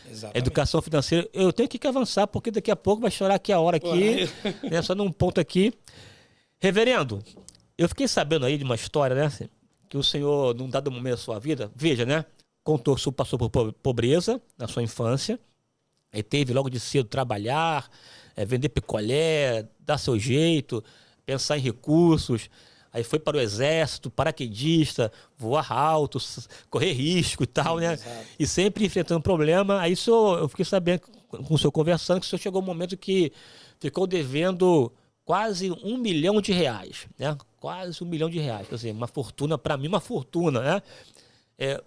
Exatamente. Educação financeira. Eu tenho que avançar, porque daqui a pouco vai chorar aqui a hora aqui, né? Só num ponto aqui. Reverendo, eu fiquei sabendo aí de uma história, né? Que o senhor, num dado momento da sua vida, veja, né? Passou por pobreza na sua infância, e teve logo de cedo trabalhar, vender picolé, dar seu jeito, pensar em recursos. Aí foi para o exército, paraquedista, voar alto, correr risco e tal, né? Exato. E sempre enfrentando problema. Aí eu fiquei sabendo, com o senhor conversando, que o senhor chegou um momento que ficou devendo quase R$ 1 milhão, né? Quase R$ 1 milhão. Quer dizer, uma fortuna, para mim, uma fortuna, né?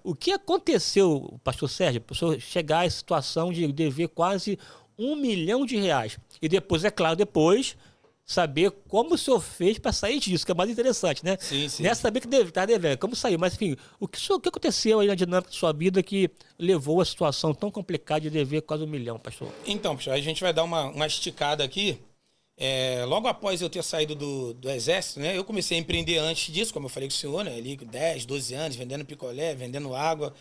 O que aconteceu, pastor Sérgio, para o senhor chegar à situação de dever quase R$ 1 milhão? E depois, é claro, saber como o senhor fez para sair disso, que é mais interessante, né? Sim, sim. Não é saber que está devendo, como sair. Mas, enfim, o que aconteceu aí na dinâmica da sua vida que levou a situação tão complicada de dever quase R$ 1 milhão, pastor? Então, pastor, a gente vai dar uma esticada aqui. Logo após eu ter saído do exército, né? Eu comecei a empreender antes disso, como eu falei com o senhor, né? Ali com 10, 12 anos, vendendo picolé, vendendo água.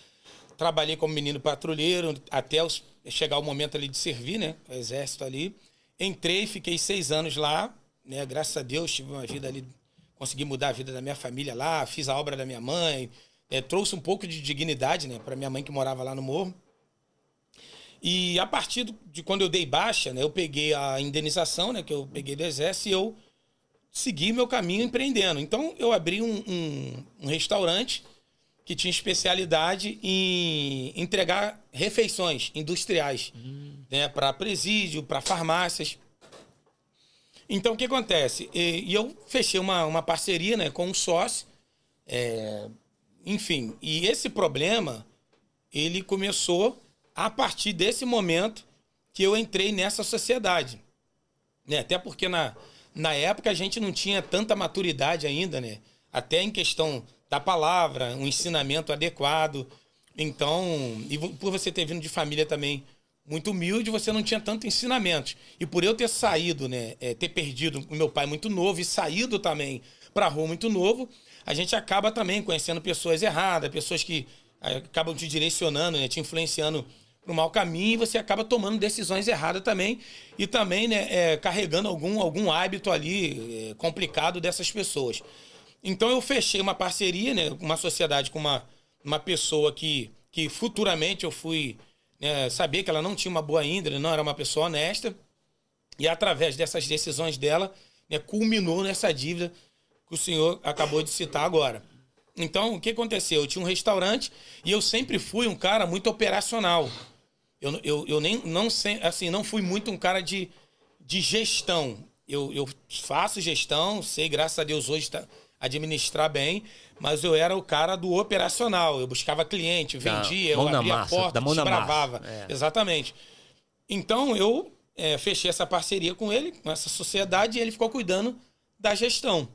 Trabalhei como menino patrulheiro até chegar o momento ali de servir, né? O exército ali. Entrei, fiquei 6 anos lá, né? Graças a Deus, tive uma vida ali, consegui mudar a vida da minha família lá, fiz a obra da minha mãe, trouxe um pouco de dignidade, né, para minha mãe que morava lá no morro. E a partir de quando eu dei baixa, né, eu peguei a indenização, né, que eu peguei do exército, e eu segui meu caminho empreendendo. Então eu abri um restaurante que tinha especialidade em entregar refeições industriais, né, para presídio, para farmácias. Então, o que acontece? E eu fechei uma parceria, né, com um sócio, enfim. E esse problema, ele começou a partir desse momento que eu entrei nessa sociedade. Né? Até porque na época a gente não tinha tanta maturidade ainda, né? Até em questão da palavra, um ensinamento adequado. Então, e por você ter vindo de família também muito humilde, você não tinha tanto ensinamento. E por eu ter saído, né, ter perdido o meu pai muito novo e saído também para a rua muito novo, a gente acaba também conhecendo pessoas erradas, pessoas que acabam te direcionando, né, te influenciando para o mau caminho, e você acaba tomando decisões erradas também, e também, né, carregando algum hábito ali complicado dessas pessoas. Então eu fechei uma parceria, né, uma sociedade com uma pessoa que futuramente eu fui saber que ela não tinha uma boa índole, não era uma pessoa honesta, e através dessas decisões dela, né, culminou nessa dívida que o senhor acabou de citar agora. Então, o que aconteceu? Eu tinha um restaurante e eu sempre fui um cara muito operacional. Eu não fui muito um cara de gestão. Eu faço gestão, sei, graças a Deus, hoje administrar bem, mas eu era o cara do operacional. Eu buscava cliente, vendia, eu abria a porta, desbravava. Exatamente. Então, eu fechei essa parceria com ele, com essa sociedade, e ele ficou cuidando da gestão.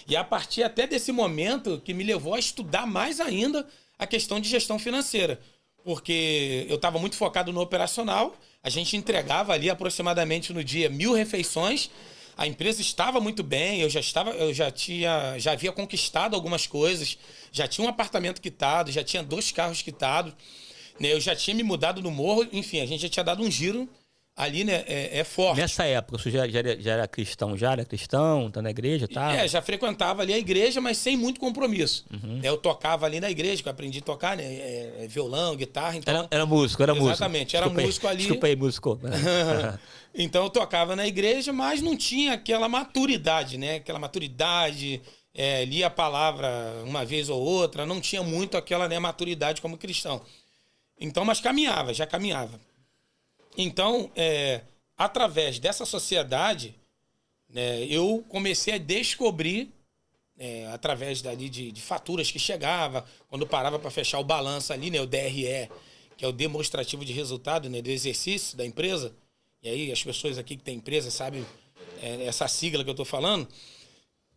E a partir até desse momento que me levou a estudar mais ainda a questão de gestão financeira. Porque eu estava muito focado no operacional, a gente entregava ali aproximadamente no dia 1.000 refeições, a empresa estava muito bem, eu já havia conquistado algumas coisas, já tinha um apartamento quitado, já tinha 2 carros quitados, né, eu já tinha me mudado no morro, enfim, a gente já tinha dado um giro ali, né, forte. Nessa época, você já era cristão? Já era cristão? Tá na igreja? Tá? Já frequentava ali a igreja, mas sem muito compromisso. Eu tocava ali na igreja, que eu aprendi a tocar, né, violão, guitarra. Então... Era músico. Exatamente, era músico ali. Desculpa aí, músico. Então eu tocava na igreja, mas não tinha aquela maturidade, né? Aquela maturidade, lia a palavra uma vez ou outra, não tinha muito aquela, né, maturidade como cristão. Então, mas já caminhava. Então, através dessa sociedade, né, eu comecei a descobrir, através dali de faturas que chegava, quando parava para fechar o balanço ali, né, o DRE, que é o demonstrativo de resultado, né, do exercício da empresa. E aí as pessoas aqui que têm empresa sabem essa sigla que eu estou falando.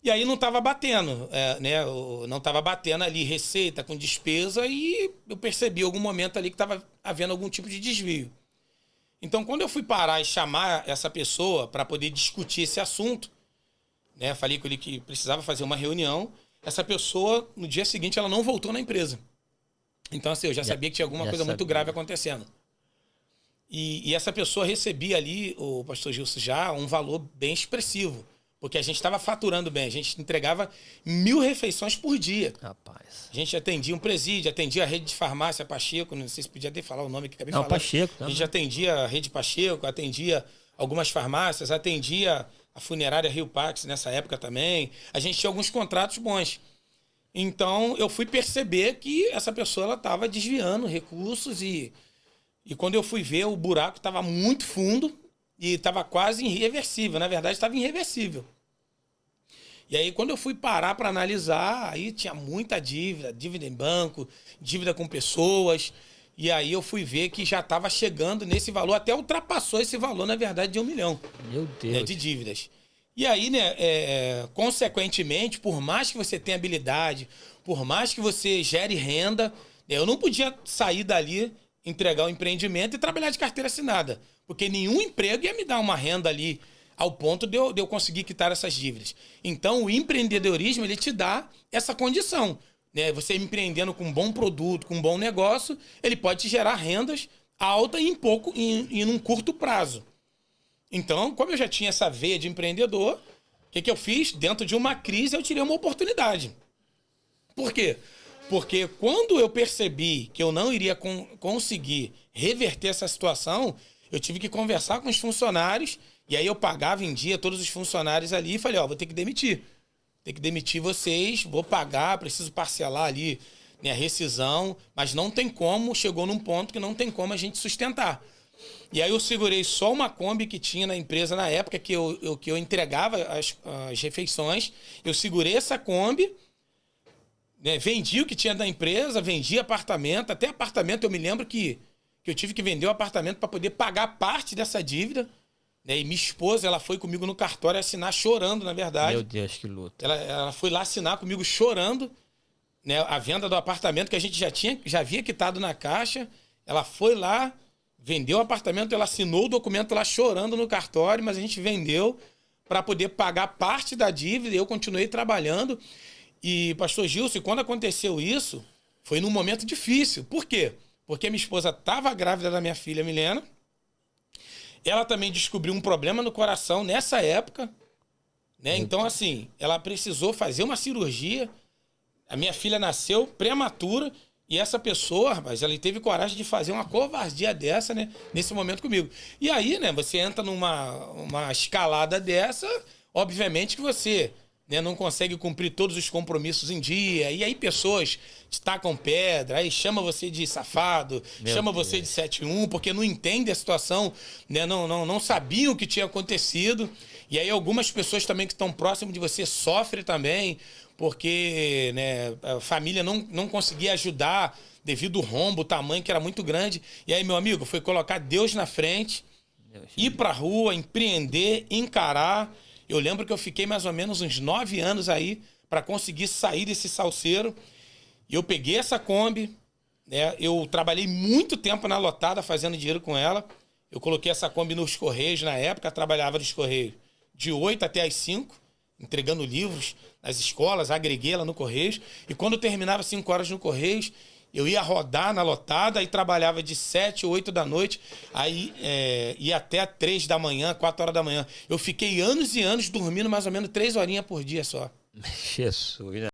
E aí não estava batendo, né, não estava batendo ali receita com despesa, e eu percebi em algum momento ali que estava havendo algum tipo de desvio. Então, quando eu fui parar e chamar essa pessoa para poder discutir esse assunto, né, falei com ele que precisava fazer uma reunião, essa pessoa, no dia seguinte, ela não voltou na empresa. Então, assim, eu já sabia que tinha alguma coisa muito grave acontecendo. E essa pessoa recebia ali, o pastor Gilson, já um valor bem expressivo. Porque a gente estava faturando bem. A gente entregava 1.000 refeições por dia. Rapaz. A gente atendia um presídio, atendia a rede de farmácia Pacheco. Não sei se podia até falar o nome que acabei de falar. Pacheco. A gente atendia a rede Pacheco, atendia algumas farmácias, atendia a funerária Rio Pax nessa época também. A gente tinha alguns contratos bons. Então, eu fui perceber que essa pessoa estava desviando recursos e quando eu fui ver, o buraco estava muito fundo e estava quase irreversível. Na verdade, estava irreversível. E aí, quando eu fui parar para analisar, aí tinha muita dívida, dívida em banco, dívida com pessoas. E aí eu fui ver que já estava chegando nesse valor, até ultrapassou esse valor, na verdade, de 1 milhão. Meu Deus. De dívidas. E aí, né, consequentemente, por mais que você tenha habilidade, por mais que você gere renda, eu não podia sair dali, entregar o empreendimento e trabalhar de carteira assinada. Porque nenhum emprego ia me dar uma renda ali ao ponto de eu conseguir quitar essas dívidas. Então, o empreendedorismo, ele te dá essa condição. Né? Você empreendendo com um bom produto, com um bom negócio, ele pode te gerar rendas altas em num curto prazo. Então, como eu já tinha essa veia de empreendedor, o que eu fiz? Dentro de uma crise, eu tirei uma oportunidade. Por quê? Porque quando eu percebi que eu não iria conseguir reverter essa situação, eu tive que conversar com os funcionários, e aí eu pagava em dia todos os funcionários ali e falei, vou ter que demitir. Tem que demitir vocês, vou pagar, preciso parcelar ali minha rescisão, mas não tem como, chegou num ponto que não tem como a gente sustentar. E aí eu segurei só uma Kombi que tinha na empresa na época que eu entregava as refeições, eu segurei essa Kombi, né, vendi o que tinha da empresa, vendi apartamento, até apartamento eu me lembro que eu tive que vender o apartamento para poder pagar parte dessa dívida. Né, e minha esposa, ela foi comigo no cartório assinar chorando, na verdade. Meu Deus, que luta. Ela foi lá assinar comigo chorando, né, a venda do apartamento que a gente já havia quitado na caixa. Ela foi lá, vendeu o apartamento, ela assinou o documento lá chorando no cartório, mas a gente vendeu para poder pagar parte da dívida e eu continuei trabalhando. E, pastor Gilson, quando aconteceu isso, foi num momento difícil. Por quê? Porque minha esposa estava grávida da minha filha, Milena. Ela também descobriu um problema no coração nessa época. Né? Então, assim, ela precisou fazer uma cirurgia. A minha filha nasceu prematura. E essa pessoa, rapaz, ela teve coragem de fazer uma covardia dessa, né? Nesse momento comigo. E aí, né, você entra numa escalada dessa, obviamente que você... Né, não consegue cumprir todos os compromissos em dia, e aí pessoas te tacam pedra, aí chama você de safado, chama você de 7-1, porque não entende a situação, né, não sabiam o que tinha acontecido, e aí algumas pessoas também que estão próximas de você sofrem também, porque né, a família não conseguia ajudar devido ao rombo, o tamanho que era muito grande, e aí, meu amigo, foi colocar Deus na frente, ir pra rua, empreender, encarar. Eu lembro que eu fiquei mais ou menos uns 9 anos aí para conseguir sair desse salseiro. E eu peguei essa Kombi, né? Eu trabalhei muito tempo na lotada fazendo dinheiro com ela. Eu coloquei essa Kombi nos Correios na época, trabalhava nos Correios de 8 até as 5, entregando livros nas escolas, agreguei ela no Correios. E quando eu terminava 5 horas no Correios, eu ia rodar na lotada e trabalhava de 7, 8 da noite, aí ia até 3 da manhã, 4 horas da manhã. Eu fiquei anos e anos dormindo mais ou menos 3 horinhas por dia só. Jesus, né?